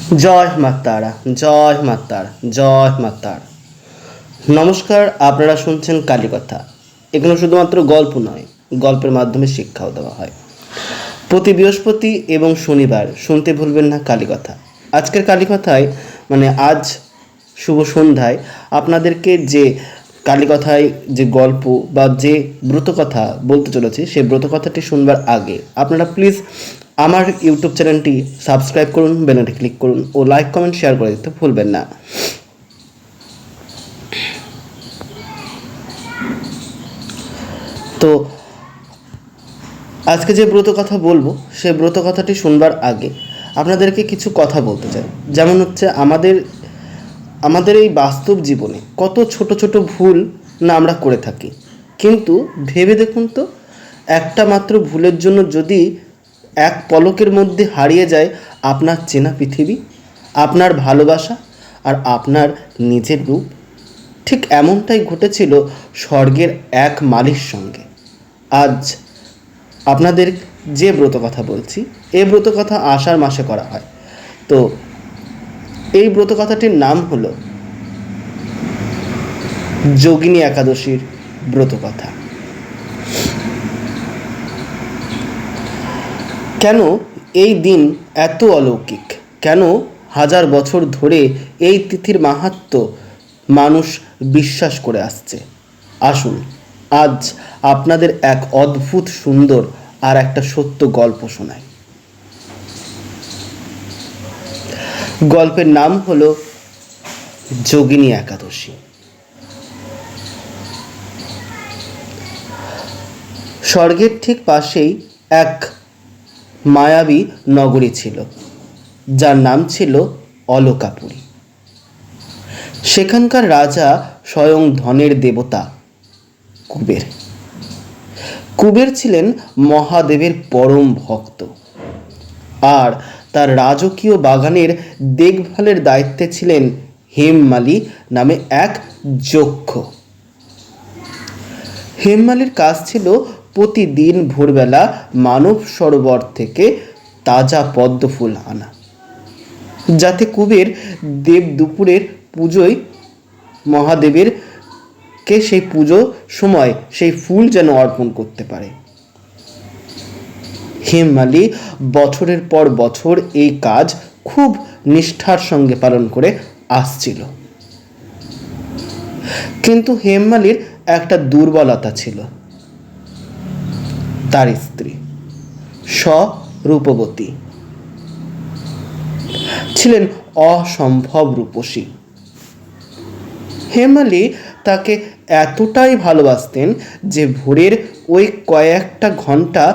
জয় মা তারা, জয় মা তারা, জয় মা তারা। নমস্কার, আপনারা শুনছেন কালীকথা। এখানে শুধুমাত্র গল্প নয়, গল্পের মাধ্যমে শিক্ষাও দেওয়া হয়। প্রতি বৃহস্পতি এবং শনিবার শুনতে ভুলবেন না কালীকথা। আজকের কালীকথায় আজ শুভ সন্ধ্যায় আপনাদেরকে যে কালীকথায় যে গল্প বা যে ব্রতকথা বলতে চলেছি, সেই ব্রতকথাটি শুনবার আগে আপনারা প্লিজ আমার ইউটিউব চ্যানেলটি সাবস্ক্রাইব করুন, বেলটি ক্লিক করুন ও লাইক কমেন্ট শেয়ার করে দিতে ভুলবেন না। তো আজকে যে ব্রত কথা বলবো, সেই ব্রত কথাটি শুনবার আগে আপনাদেরকে কিছু কথা বলতে চাই। যেমন হচ্ছে আমাদের এই বাস্তব জীবনে কত ছোট ছোট ভুল না আমরা করে থাকি, কিন্তু ভেবে দেখুন তো, একটা মাত্র ভুলের জন্য যদি এক পলকের মধ্যে হারিয়ে যায় আপনার চেনা পৃথিবী, আপনার ভালোবাসা আর আপনার নিজের রূপ। ঠিক এমনটাই ঘটেছিল স্বর্গের এক মালির সঙ্গে। আজ আপনাদের যে ব্রত কথা বলছি, এই ব্রত কথা আষাঢ় মাসে করা হয়। তো এই ব্রত কথাটির নাম হলো যোগিনী একাদশীর ব্রত কথা। কেন এই দিন এত অলৌকিক? কেন হাজার বছর ধরে এই তিথির মাহাত্ম্য মানুষ বিশ্বাস করে আসছে? আসুন আজ আপনাদের এক অদ্ভুত সুন্দর আর একটা সত্য গল্প শোনাই। গল্পের নাম হলো যোগিনী একাদশী। স্বর্গের ঠিক পাশেই এক মায়াবী নগরী ছিল, যার নাম ছিল অলকাপুরী। সেখানকার রাজা স্বয়ং ধনের দেবতা কুবের। কুবের ছিলেন মহাদেবের পরম ভক্ত, আর তার রাজকীয় বাগানের দেখভালের দায়িত্বে ছিলেন হেমমালি নামে এক যক্ষ। হেমমালির কাজ ছিল প্রতিদিন ভোরবেলা মানব সরোবর থেকে তাজা পদ্ম ফুল আনা, যাতে কুবের দেব দুপুরের পুজোয় মহাদেবের কে সেই পুজো সময় সেই ফুল যেন অর্পণ করতে পারে। হেমমালি বছরের পর বছর এই কাজ খুব নিষ্ঠার সঙ্গে পালন করে আসছিল। কিন্তু হেমমালির একটা দুর্বলতা ছিল। তার স্ত্রী স্বরূপবতী ছিলেন অসম্ভব রূপসী। হেমমালি তাকে এতটাই ভালোবাসতেন যে ভোরের ওই কয়েকটা ঘন্টা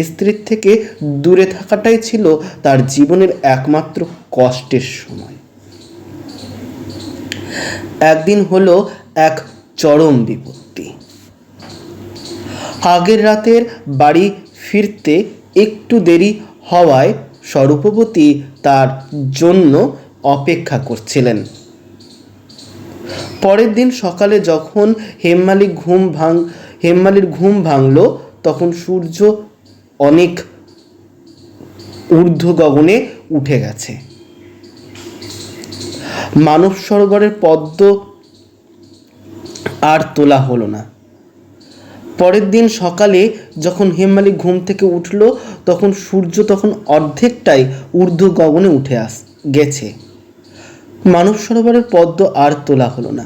স্ত্রীর থেকে দূরে থাকাটাই ছিল তার জীবনের একমাত্র কষ্টের সময়। একদিন হলো এক চরম বিপত্তি। আগের রাতের বাড়ি ফিরতে একটু দেরি হওয়ায় স্বরূপবতী তার জন্য অপেক্ষা করছিলেন। পরের দিন সকালে যখন হেমমালির ঘুম ভাঙল, তখন সূর্য অনেক ঊর্ধ্ব গগনে উঠে গেছে। মানব সরোবরের পদ্ম আর তোলা হলো না। পরের দিন সকালে যখন হেমমালি ঘুম থেকে উঠল, তখন সূর্য অর্ধেকটাই ঊর্ধ্ব গগনে উঠে গেছে। মানব সরোবরের পদ্ম আর তোলা হলো না।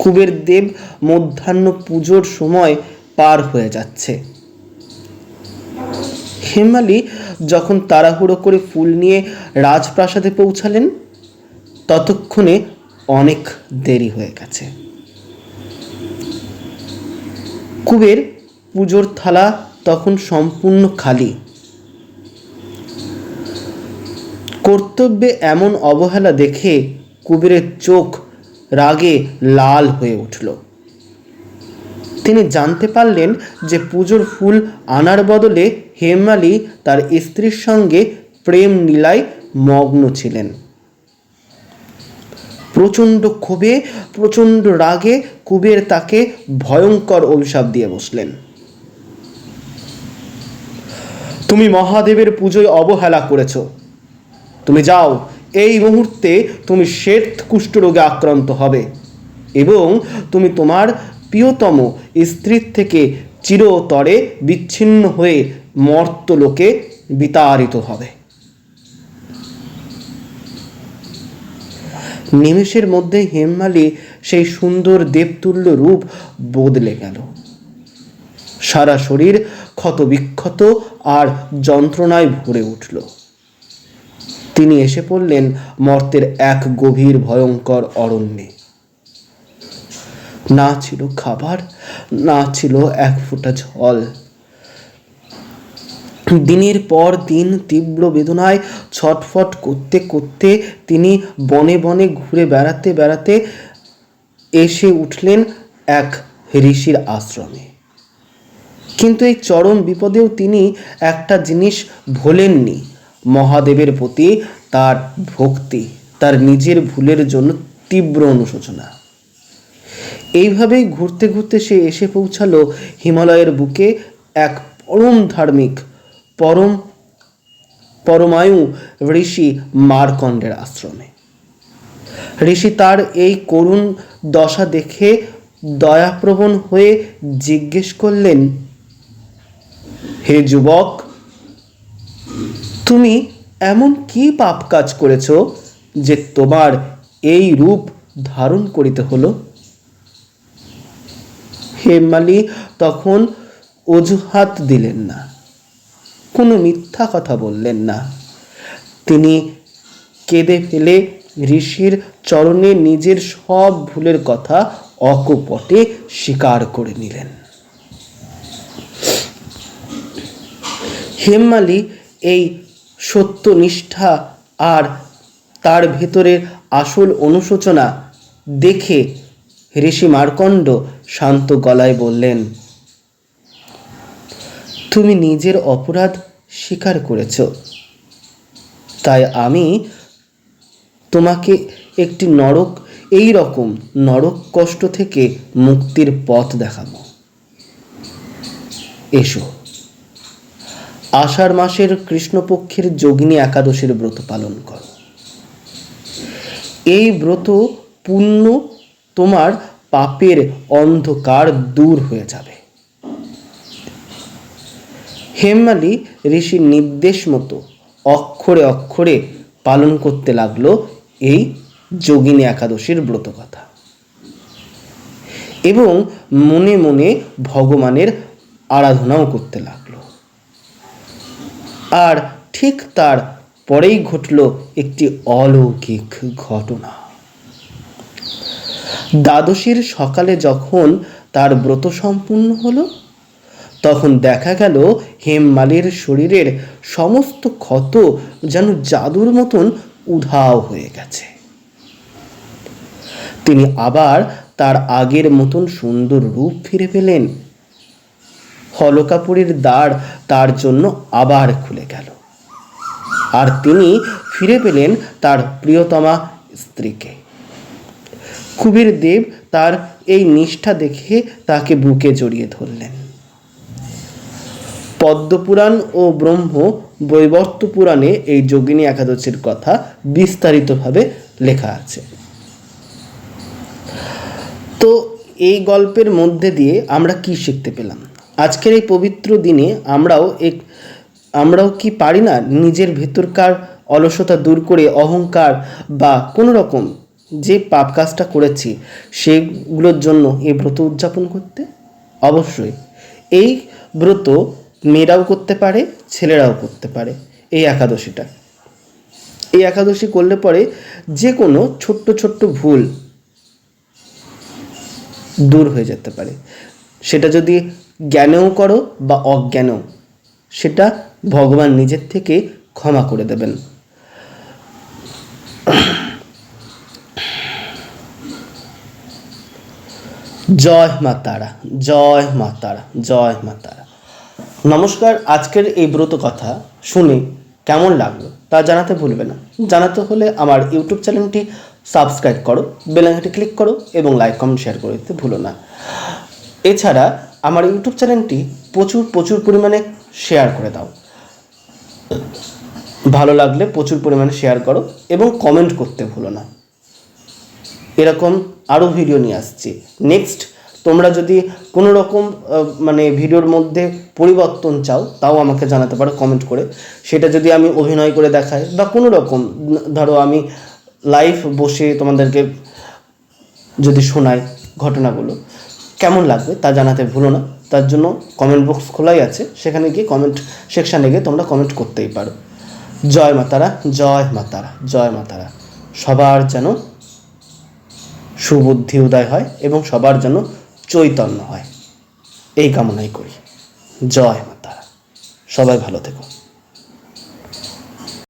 কুবের দেব মধ্যাহ্ন পুজোর সময় পার হয়ে যাচ্ছে। হেমমালি যখন তাড়াহুড়ো করে ফুল নিয়ে রাজপ্রাসাদে পৌঁছালেন, ততক্ষণে অনেক দেরি হয়ে গেছে। কুবের পুজোর থালা তখন সম্পূর্ণ খালি। কর্তব্যে এমন অবহেলা দেখে কুবেরের চোখ রাগে লাল হয়ে উঠল। তিনি জানতে পারলেন যে পুজোর ফুল আনার বদলে হেমমালি তার স্ত্রীর সঙ্গে প্রেম লীলায় মগ্ন ছিলেন। প্রচণ্ড ক্ষোভে, প্রচণ্ড রাগে কুবের তাকে ভয়ঙ্কর অভিশাপ দিয়ে বসলেন। তুমি মহাদেবের পুজোয় অবহেলা করেছ, তুমি যাও, এই মুহূর্তে তুমি শ্বেত কুষ্ঠরোগে আক্রান্ত হবে এবং তুমি তোমার প্রিয়তম স্ত্রীর থেকে চিরতরে বিচ্ছিন্ন হয়ে মর্ত্যলোকে বিতাড়িত হবে। নিমেষের মধ্যে হেমমালী সেই সুন্দর দেবতুল্য রূপ বদলে গেল। সারা শরীর ক্ষতবিক্ষত আর যন্ত্রণায় ভরে উঠল। তিনি এসে পড়লেন মর্তের এক গভীর ভয়ঙ্কর অরণ্যে। না ছিল খাবার, না ছিল এক ফোঁটা জল। দিনের পর দিন তীব্র বেদনায় ছটফট করতে করতে তিনি বনে বনে ঘুরে বেড়াতে বেড়াতে এসে উঠলেন এক ঋষির আশ্রমে। কিন্তু এই চরম বিপদেও তিনি একটা জিনিস ভোলেননি, মহাদেবের প্রতি তার ভক্তি, তার নিজের ভুলের জন্য তীব্র অনুশোচনা। এইভাবেই ঘুরতে ঘুরতে সে এসে পৌঁছালো হিমালয়ের বুকে এক পরম ধার্মিক পরমায়ু ঋষি মার্কণ্ডের আশ্রমে। ঋষি তার এই করুণ দশা দেখে দয়াপ্রবণ হয়ে জিজ্ঞেস করলেন, হে যুবক, তুমি এমন কি পাপ কাজ করেছ যে তোমার এই রূপ ধারণ করিতে হলো? হেমমালী তখন অজুহাত দিলেন না, কোনো মিথ্যা কথা বললেন না। তিনি কেঁদে ফেলে ঋষির চরণে নিজের সব ভুলের কথা অকপটে স্বীকার করে নিলেন। হেমমালী এই সত্যনিষ্ঠা আর তার ভেতরের আসল অনুশোচনা দেখে ঋষি মার্কণ্ড শান্ত গলায় বললেন, তুমি নিজের অপরাধ স্বীকার করেছ, তাই আমি তোমাকে একটি এই রকম নরক কষ্ট থেকে মুক্তির পথ দেখাবো। এসো, আষাঢ় মাসের কৃষ্ণপক্ষের যোগিনী একাদশীর ব্রত পালন করো। এই ব্রত পূর্ণ তোমার পাপের অন্ধকার দূর হয়ে যাবে। হেমমালী ঋষির নির্দেশ মতো অক্ষরে অক্ষরে পালন করতে লাগলো এই যোগিনী একাদশীর ব্রত কথা এবং মনে মনে ভগবানের আরাধনাও করতে লাগলো। আর ঠিক তার পরেই ঘটল একটি অলৌকিক ঘটনা। দ্বাদশীর সকালে যখন তার ব্রত সম্পূর্ণ হলো, তখন দেখা গেল হেমমালীর শরীরের সমস্ত ক্ষত যেন জাদুর মতন উধাও হয়ে গেছে। তিনি আবার তার আগের মতন সুন্দর রূপ ফিরে পেলেন। হলকাপুরীর দ্বার তার জন্য আবার খুলে গেল আর তিনি ফিরে পেলেন তার প্রিয়তমা স্ত্রীকে। কুবের দেব তার এই নিষ্ঠা দেখে তাকে বুকে জড়িয়ে ধরলেন। পদ্মপুরাণ ও ব্রহ্ম বৈবর্ত পুরাণে এই যোগিনী একাদশীর কথা বিস্তারিতভাবে লেখা আছে। তো এই গল্পের মধ্যে দিয়ে আমরা কি শিখতে পেলাম? আজকের এই পবিত্র দিনে আমরাও কি পারি না নিজের ভেতরকার অলসতা দূর করে অহংকার বা কোনো রকম যে পাপ কাজটা করেছি সেগুলোর জন্য এই ব্রত উদযাপন করতে? অবশ্যই এই ব্রত মেয়েরাও করতে পারে, ছেলেরাও করতে পারে। এই একাদশী করলে পরে যে কোনো ছোট্ট ছোট্ট ভুল দূর হয়ে যেতে পারে। সেটা যদি জ্ঞানেও করো বা অজ্ঞানেও, সেটা ভগবান নিজের থেকে ক্ষমা করে দেবেন। জয় মা তারা, জয় মা তারা, জয় মা তারা। নমস্কার। আজকের এই ব্রত কথা শুনে কেমন লাগলো তা জানাতে ভুলবে না। জানাতে হলে আমার ইউটিউব চ্যানেলটি সাবস্ক্রাইব করো, বেল আইকনটি ক্লিক করো এবং লাইক কমেন্ট শেয়ার করে দিতে ভুলো না। এছাড়া আমার ইউটিউব চ্যানেলটি প্রচুর পরিমাণে শেয়ার করে দাও। ভালো লাগলে প্রচুর পরিমাণে শেয়ার করো এবং কমেন্ট করতে ভুলো না। এরকম আরও ভিডিও নিয়ে আসছি নেক্সট। তোমরা যদি কোনো রকম মানে ভিডিওর মধ্যে পরিবর্তন চাও তাও আমাকে জানাতে পারো কমেন্ট করে। সেটা যদি আমি অভিনয় করে দেখাই বা কোনো রকম, ধরো আমি লাইভ বসে তোমাদেরকে যদি শোনাই ঘটনাগুলো, কেমন লাগবে তা জানাতে ভুলো না। তার জন্য কমেন্ট বক্স খোলাই আছে, সেখানে গিয়ে কমেন্ট সেকশানে গিয়ে তোমরা কমেন্ট করতেই পারো। জয় মাতারা, জয় মাতারা, জয় মাতারা। সবার যেন সুবুদ্ধি উদয় হয় এবং সবার যেন চৈতন্য হয়, এই কামনাই করি। জয় মাতারা। সবাই ভালো থেকো।